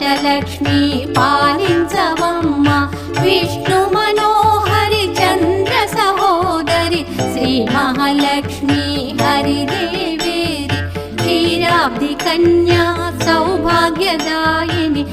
అష్టలక్ష్మి పాలించవమ్మ విష్ణు మనోహరి చంద్ర సహోదరి శ్రీ మహాలక్ష్మి హరిదేవేరి క్షీరాబ్ది కన్యా సౌభాగ్యదాయిని